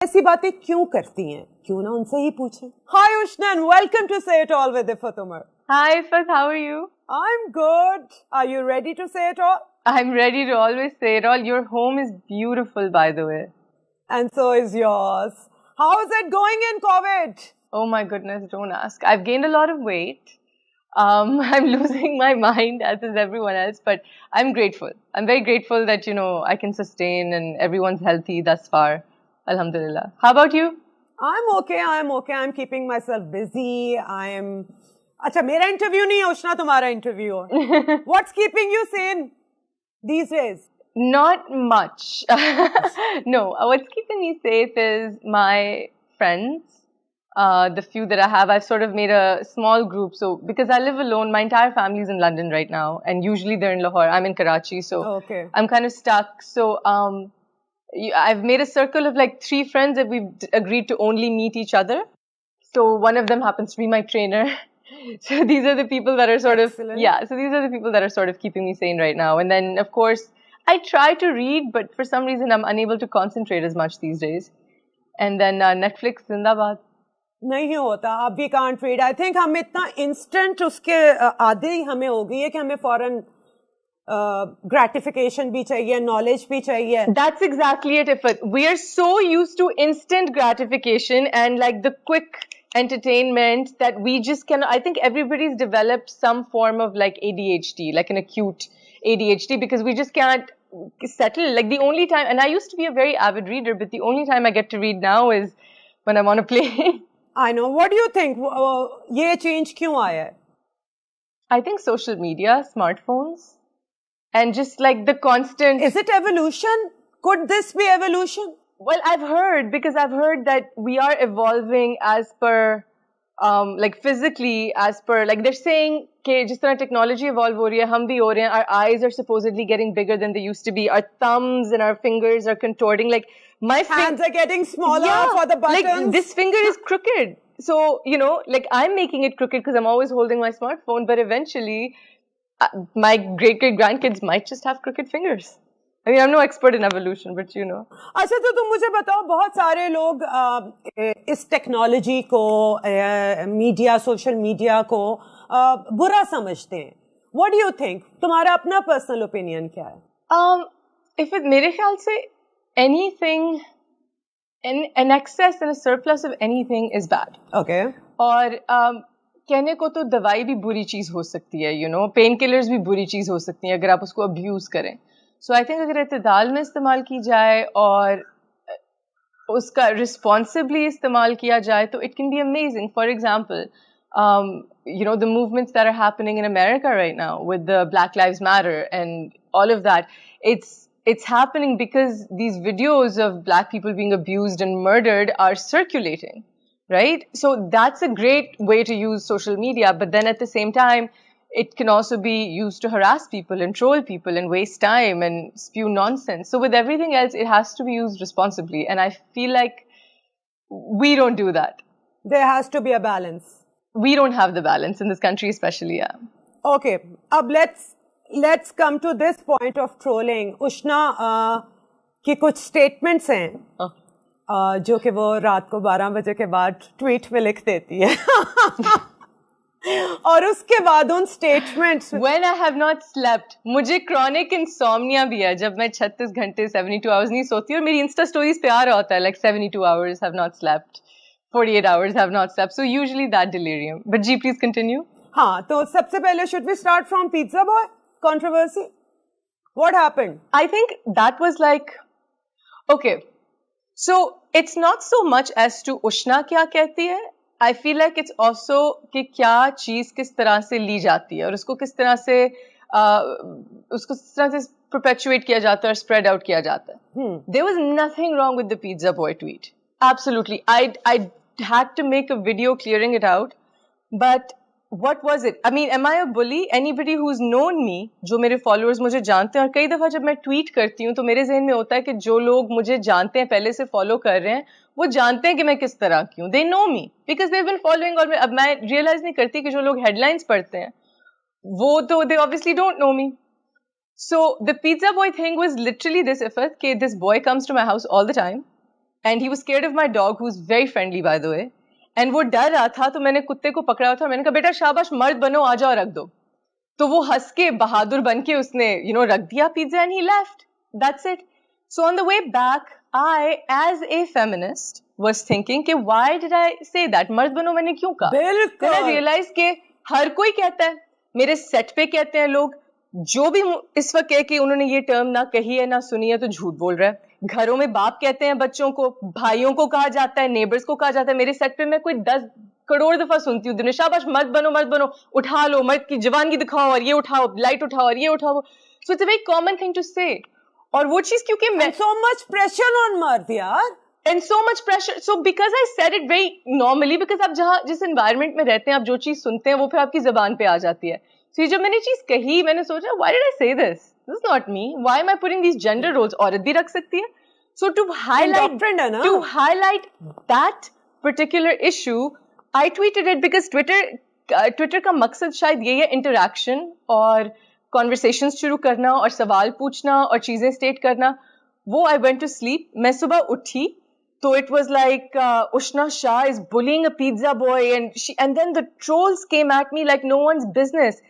ऐसी बातें क्यों करती हैं? क्यों ना उनसे ही पूछें. Hi Ushna and welcome to Say It All with Ifat Umar. Hi Ifat, how are you? I'm good. Are you ready to say it all? I'm ready to always say it all. Your home is beautiful, by the way. And so is yours. How is it going in COVID? Oh my goodness, don't ask. I've gained a lot of weight. I'm losing my mind, as is everyone else, but I'm grateful. I'm very grateful that, I can sustain and everyone's healthy thus far. Alhamdulillah. How about you? I'm okay. I'm keeping myself busy. अच्छा, मेरा interview नहीं है उष्णा, तुम्हारा interview है. What's keeping you sane these days? Not much. No, what's keeping me safe is my friends. The few that I have, I've sort of made a small group. So because I live alone, my entire family is in London right now, and usually they're in Lahore. I'm in Karachi, so okay. I'm kind of stuck. So I've made a circle of like 3 friends that we've agreed to only meet each other. So one of them happens to be my trainer. So these are the people that are sort of, so these are the people that are sort of keeping me sane right now. And then, of course, I try to read, but for some reason, I'm unable to concentrate as much these days. And then Netflix, Zindabad. नहीं होता, अब we can't read. I think हम इतना instant उसके आदि ही हमें हो गई है कि हमें फौरन gratification भी चाहिए, knowledge भी चाहिए. That's exactly it, Ifat. We are so used to instant gratification and like the quick entertainment that we just cannot. I think everybody's developed some form of like ADHD, like an acute ADHD, because we just can't settle. Like the only time, and I used to be a very avid reader, but the only time I get to read now is when I'm on a plane. I know. What do you think? ये change क्यों आया है? I think social media, smartphones, and just like the constant... Is it evolution? Could this be evolution? Well, I've heard that we are evolving as per, like physically, as per, like they're saying, कि जिस तरह technology evolve हो रही है, हम भी हो रहे हैं, our eyes are supposedly getting bigger than they used to be, our thumbs and our fingers are contorting, like my hands are getting smaller for the buttons. Like this finger is crooked. So, like I'm making it crooked because I'm always holding my smartphone, but eventually my great-great-grandkids might just have crooked fingers. I mean, I'm no expert in evolution, but अच्छा, तो तुम मुझे बताओ, बहुत सारे लोग इस technology को, मीडिया, सोशल मीडिया को बुरा समझते हैं. What do you think? तुम्हारा अपना पर्सनल ओपिनियन क्या है? मेरे ख्याल से anything, an excess and a surplus of anything is bad. Okay. और कहने को तो दवाई भी बुरी चीज हो सकती है, पेन किलर्स भी बुरी चीज हो सकती है अगर आप उसको अब्यूज करें. So I think अगर इत्तेदाल में इस्तेमाल की जाए और उसका responsibly इस्तेमाल किया जाए तो it can be amazing. For example, the movements that are happening in America right now with the Black Lives Matter and all of that, it's happening because these videos of black people being abused and murdered are circulating, right? So that's a great way to use social media, but then at the same time, it can also be used to harass people and troll people and waste time and spew nonsense. So with everything else, it has to be used responsibly. And I feel like we don't do that. There has to be a balance. We don't have the balance in this country, especially, yeah. Okay. Let's come to this point of trolling. Ushna की कुछ statements हैं जो कि वो रात को 12 बजे के बाद tweet में लिख देती है. और उसके बाद उन statements when I have not slept, मुझे chronic insomnia भी है. जब मैं 36 घंटे 72 hours नहीं सोती और मेरी insta stories पे आ रहा होता है like 72 hours have not slept, 48 hours have not slept, so usually that delirium. But G, please continue. हाँ, तो सबसे पहले should we start from Pizza Boy controversy? What happened? I think that was like, okay, so it's not so much as to Ushna क्या कहती है. I feel like it's also कि क्या चीज किस तरह से ली जाती है और उसको किस तरह से perpetuate किया जाता है और spread out किया जाता है. There was nothing wrong with the Pizza Boy tweet. Absolutely. I had to make a video clearing it out. But what was it? I mean, am I a bully? Anybody who's known me, जो मेरे followers मुझे जानते हैं और कई दफा जब मैं tweet करती हूँ तो मेरे ज़हन में होता है कि जो लोग मुझे जानते हैं पहले से follow कर रहे हैं वो जानते हैं कि मैं किस तरह की हूँ. They know me because they've been following. और अब मैं realize नहीं करती कि जो लोग headlines पढ़ते हैं वो तो they obviously don't know me. So the Pizza Boy thing was literally this, Ifat, कि this boy comes to my house all the time. and he was scared of my dog, who's very friendly by the way. And वो डर रहा था, तो मैंने कुत्ते को पकड़ा था, मैंने कहा बेटा शाबाश मर्द बनो, आ जाओ रख दो. तो वो हंस के बहादुर बन के उसने रख दिया pizza, and he left. That's it. So on the way back, I, as a feminist, was thinking कि why did I say that? मर्द बनो मैंने क्यों कहा? Then I realized कि हर कोई कहता है, मेरे सेट पे कहते हैं लोग, जो भी इस वक्त कहे कि उन्होंने ये टर्म ना कही है ना सुनी है तो झूठ बोल रहा है. घरों में बाप कहते हैं बच्चों को, भाइयों को कहा जाता है, नेबर्स को कहा जाता है. मेरे सेट पे मैं कोई 10 करोड़ दफा सुनती हूँ दिन में, शाबाश मर्द बनो, उठा लो, मर्द की जवानगी दिखाओ, और ये उठाओ, लाइट उठाओ, और ये उठाओ. So it's a very common thing to say. और वो चीज क्योंकि मैं so much pressure on मर्द यार, and so much pressure. So because I said it very normally, because आप जहाँ जिस environment में रहते हैं, आप जो चीज सुनते हैं वो फिर आपकी जबान पे आ जाती है. So जब मैंने चीज कही, मैंने सोचा why did I say this? This is not me. Why am I putting these gender roles? औरत भी रख सकती है. So to highlight that particular issue, I tweeted it because Twitter का मकसद शायद यही है, interaction और conversations शुरू करना और सवाल पूछना और चीजें state करना. वो I went to sleep. मैं सुबह उठी तो it was like Ushna Shah is bullying a pizza boy, and then the trolls came at me like no one's business.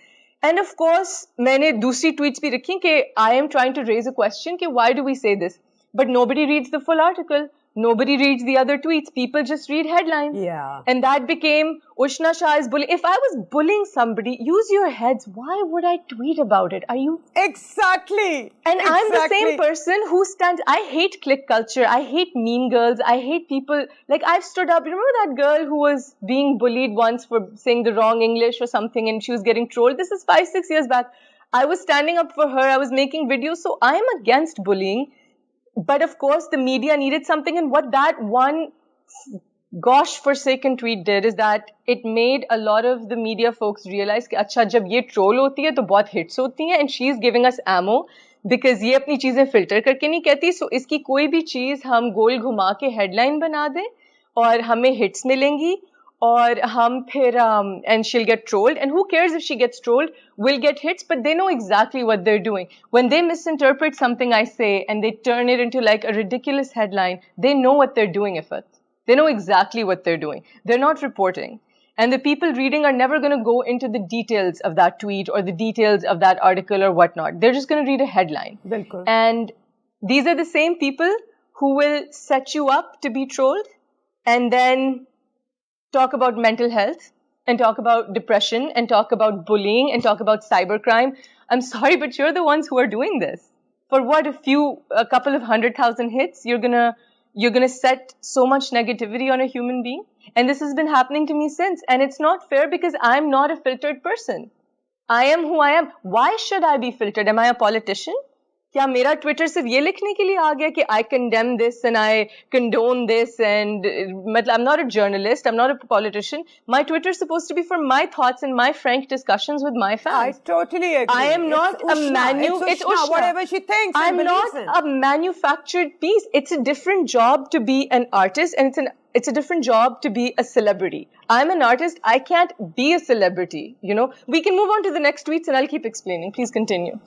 And of course मैंने दूसरी tweets भी रखी कि I am trying to raise a question कि why do we say this? But nobody reads the full article. Nobody reads the other tweets. People just read headlines. Yeah. And that became Ushna Shah is bullying. If I was bullying somebody, use your heads. Why would I tweet about it? Are you? Exactly. And exactly. I'm the same person who stands. I hate click culture. I hate mean girls. I hate people. Like I've stood up. Remember that girl who was being bullied once for saying the wrong English or something, and she was getting trolled? This is 5-6 years back. I was standing up for her. I was making videos. So I'm against bullying. But of course, the media needed something, and what that one gosh forsaken tweet did is that it made a lot of the media folks realize कि अच्छा जब ये troll होती है तो बहुत hits होती हैं, and she is giving us ammo because ये अपनी चीजें filter करके नहीं कहती, so इसकी कोई भी चीज हम गोल घुमा के headline बना दें और हमें hits मिलेंगी और हम फिर and she'll get trolled, and who cares if she gets trolled, will get hits, but they know exactly what they're doing. When they misinterpret something I say and they turn it into like a ridiculous headline, they know what they're doing, Ifat. They know exactly what they're doing. They're not reporting. And the people reading are never going to go into the details of that tweet or the details of that article or whatnot. They're just going to read a headline. Bilkul. And these are the same people who will set you up to be trolled and then talk about mental health and talk about depression and talk about bullying and talk about cybercrime. I'm sorry, but you're the ones who are doing this. For what, a couple of 100,000 hits, you're gonna set so much negativity on a human being? And this has been happening to me since. And it's not fair because I'm not a filtered person. I am who I am. Why should I be filtered? Am I a politician? क्या मेरा Twitter सिर्फ ये लिखने के लिए आ गया कि I condemn this and I condone this and मतलब I'm not a journalist, I'm not a politician. My Twitter is supposed to be for my thoughts and my frank discussions with my fans. I totally agree. I am not it's Ushna, whatever she thinks. I'm not a manufactured piece. It's a different job to be an artist, and it's a different job to be a celebrity. I'm an artist. I can't be a celebrity, you know. We can move on to the next tweets and I'll keep explaining. Please continue.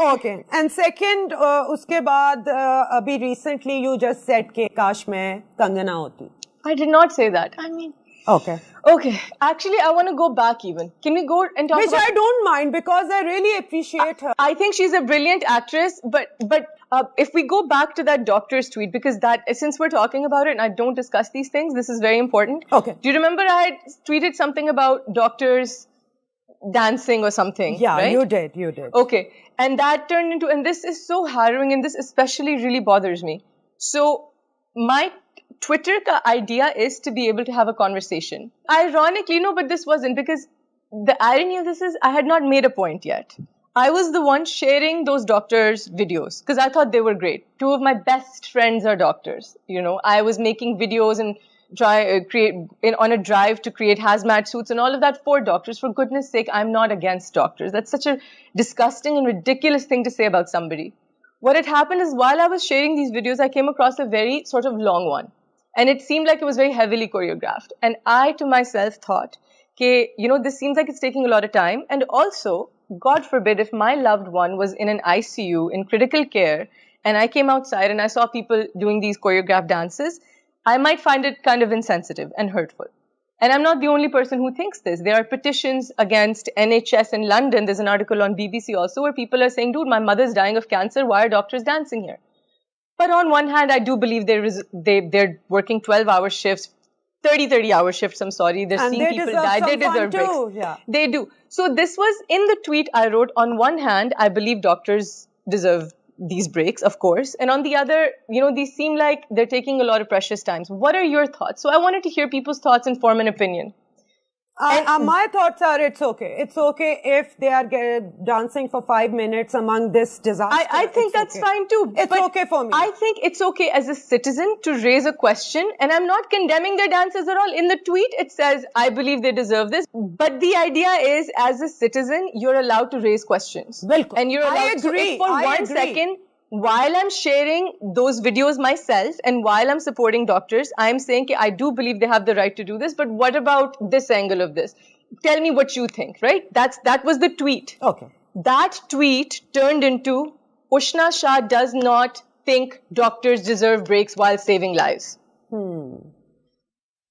Okay. And second, उसके बाद अभी recently you just said कि काश मैं कंगना होती. I did not say that. I mean... Okay. Okay. Actually, I want to go back even. Can we go and talk Which I don't mind because I really appreciate her. I think she's a brilliant actress, but if we go back to that doctor's tweet, because since we're talking about it and I don't discuss these things, this is very important. Okay. Do you remember I had tweeted something about doctors dancing or something? Yeah, right? you did. Okay. And that turned into, and this is so harrowing and this especially really bothers me. So my Twitter ka idea is to be able to have a conversation. Ironically, no, but this wasn't, because the irony of this is I had not made a point yet. I was the one sharing those doctors' videos because I thought they were great. Two of my best friends are doctors. You know, I was making videos and on a drive to create hazmat suits and all of that for doctors. For goodness sake, I'm not against doctors. That's such a disgusting and ridiculous thing to say about somebody. What had happened is while I was sharing these videos, I came across a very sort of long one. And it seemed like it was very heavily choreographed. And I, to myself, thought, okay, you know, this seems like it's taking a lot of time. And also, God forbid, if my loved one was in an ICU, in critical care, and I came outside and I saw people doing these choreographed dances, I might find it kind of insensitive and hurtful. And I'm not the only person who thinks this. There are petitions against NHS in London. There's an article on BBC also where people are saying, dude, my mother's dying of cancer. Why are doctors dancing here? But on one hand, I do believe they're working 12-hour shifts, 30-hour shifts, I'm sorry. They're seeing people die. They deserve breaks. Too. Yeah. They do. So this was in the tweet I wrote. On one hand, I believe doctors deserve these breaks, of course. And on the other, these seem like they're taking a lot of precious times. What are your thoughts? So I wanted to hear people's thoughts and form an opinion. My thoughts are it's okay. It's okay if they are dancing for 5 minutes among this disaster. I think that's fine too. It's okay for me. I think it's okay as a citizen to raise a question, and I'm not condemning their dances at all. In the tweet, it says, I believe they deserve this. But the idea is, as a citizen, you're allowed to raise questions. Bilkul. And you're allowed I agree. So for 1 second, while I'm sharing those videos myself and while I'm supporting doctors, I'm saying I do believe they have the right to do this, but what about this angle of this? Tell me what you think, right? That was the tweet. Okay. That tweet turned into Ushna Shah does not think doctors deserve breaks while saving lives. In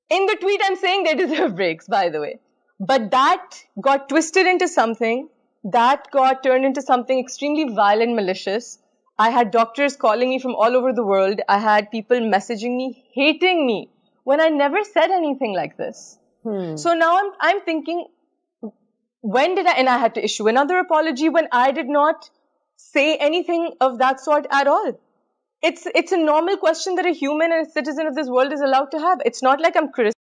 the tweet, I'm saying they deserve breaks, by the way. But that got twisted into something. That got turned into something extremely violent, malicious. I had doctors calling me from all over the world. I had people messaging me, hating me, when I never said anything like this. So now I'm thinking, when did and I had to issue another apology when I did not say anything of that sort at all. It's a normal question that a human and a citizen of this world is allowed to have. It's not like I'm criticizing